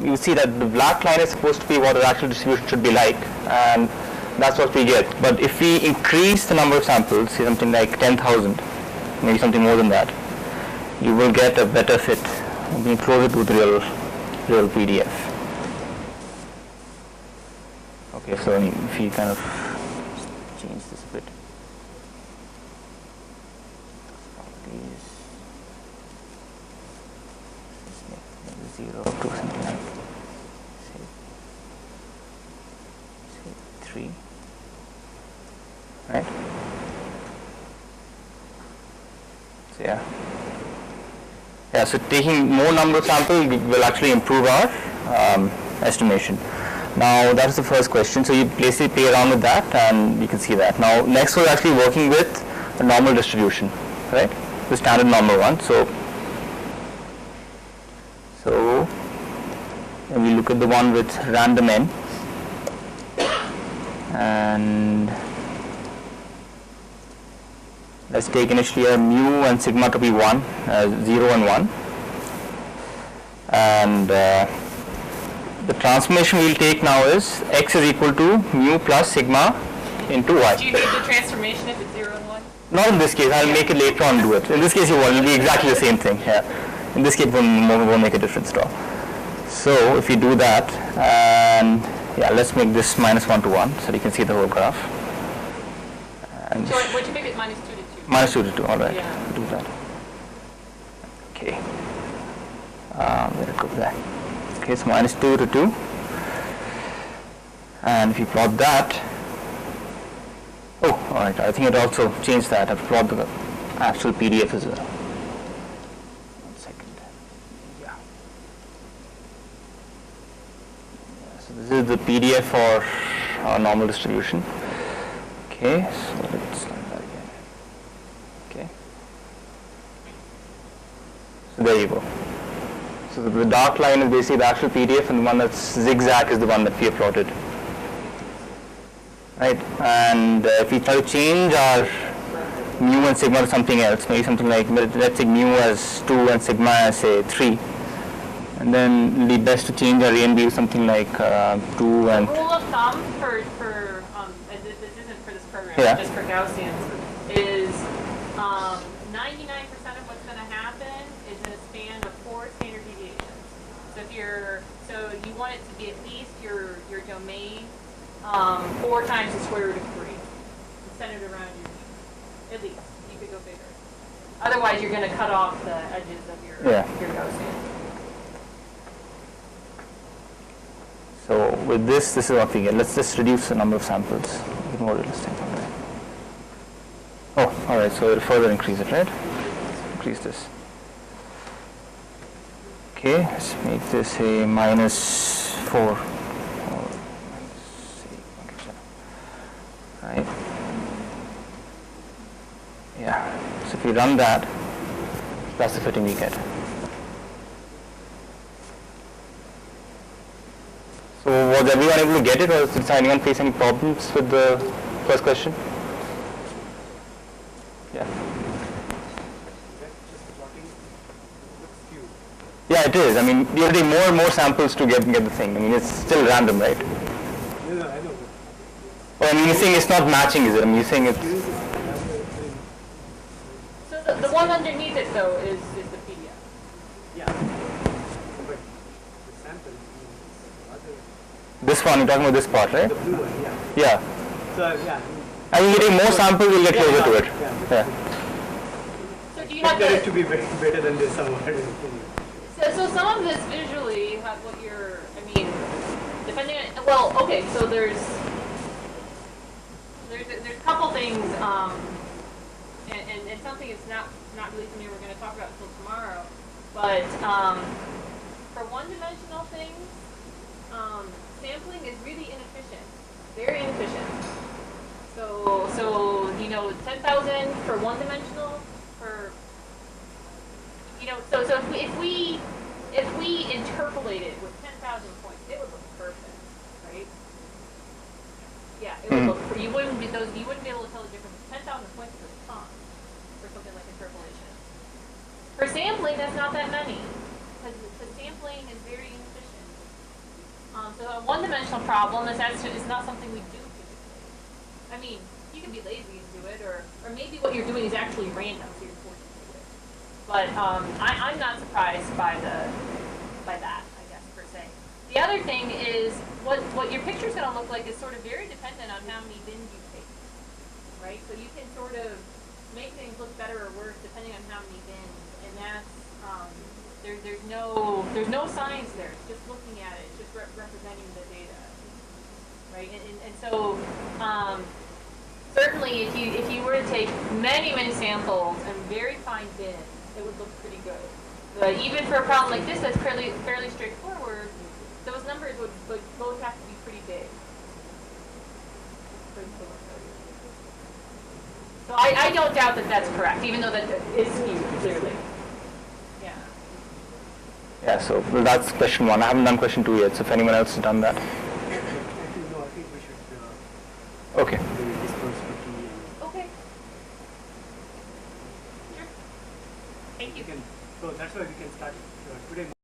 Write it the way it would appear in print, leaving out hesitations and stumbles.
you see that the black line is supposed to be what the actual distribution should be like, and that's what we get. But if we increase the number of samples, say something like 10,000, maybe something more than that, you will get a better fit, being closer to the real PDF. Okay, so if you kind of change this a bit. These 0 to something like say 3, right? So yeah, so taking more number of samples will actually improve our estimation. Now that's the first question. So you basically play around with that, and you can see that. Now next we're actually working with a normal distribution, right? The standard normal one. So when we look at the one with random n, and let's take initially a mu and sigma to be 1, 0 and 1, and the transformation we'll take now is x is equal to mu plus sigma into y. Do you need the transformation if it's 0 and 1? Not in this case. I'll make it later on do it. In this case, you won't. It'll be exactly the same thing. Yeah. In this case, it won't make a difference at all. So if you do that, and yeah, let's make this -1 to 1, so you can see the whole graph. And so what'd you make it -2 to 2? -2 to 2. All right. Yeah. Do that. Okay. Let it go back. Okay, so -2 to 2, and if you plot that, oh, all right, I think it also changed that. I've plotted the actual PDF as well. 1 second. Yeah. So this is the PDF for our normal distribution. Okay, so let's run that again. Okay. So there you go. So the dark line is basically the actual PDF, and the one that's zigzag is the one that we have plotted. Right? And if we try to change our mu and sigma to something else, maybe something like, let's say mu as 2 and sigma as say 3, and then it will be best to change our A and B to something like 2 and... Rule of thumb for this isn't for this program, yeah. Just for Gaussians, is 99% of what's going to happen is in a span of 4 standard deviations. So you want it to be at least your domain 4 times the square root of 3, centered around your mean. At least you could go bigger. Otherwise, you're going to cut off the edges of your Gaussian. So with this is what we get. Let's just reduce the number of samples. Get more realistic. Oh, all right. So we'll further increase it, right? Increase this. Okay, let's make this a -4. Right? Yeah. So if we run that, that's the fitting we get. So was everyone able to get it, or did anyone face any problems with the first question? Yeah. Yeah, it is. I mean, you're getting more and more samples to get the thing. I mean, it's still random, right? No, I know. Oh, I mean, you're saying it's not matching, is it? I mean, you're saying it's... So the one underneath it, though, is the PDF. Yeah. But the sample is other. This one, you're talking about this part, right? The blue one, yeah. Yeah. So, yeah. I mean, getting more samples, you'll get closer to it. Yeah. So do you have it to be better than this somewhere. So some of this visually, you have what you're, I mean, depending on, well, okay, so there's a couple things, and something that's not really something we're going to talk about until tomorrow, but for one-dimensional things, sampling is really inefficient, very inefficient. So you know, 10,000 for one-dimensional, for so if we interpolated with 10,000 points, it would look perfect, right? Yeah, it would look. You wouldn't be able to tell the difference. 10,000 points is a ton for something like interpolation. For sampling, that's not that many, because sampling is very inefficient. So a one-dimensional problem is not something we do physically. I mean, you can be lazy and do it, or maybe what you're doing is actually random, so you're forced to do it. But I'm not surprised by that, I guess, per se. The other thing is what your picture's going to look like is sort of very dependent on how many bins you take, right? So you can sort of make things look better or worse depending on how many bins, and that's there's no science there. It's just looking at it. It's just representing the data, right? And so certainly if you were to take many samples and very fine bins, it would look pretty good. But even for a problem like this that's fairly straightforward, those numbers would both have to be pretty big. So I don't doubt that that's correct, even though that is skewed, clearly. Yeah. Yeah, so well, that's question 1. I haven't done question 2 yet, so if anyone else has done that. Actually, no, I think we should Okay. disperse quickly. Okay. Sure. Thank you. So that's why we can start today.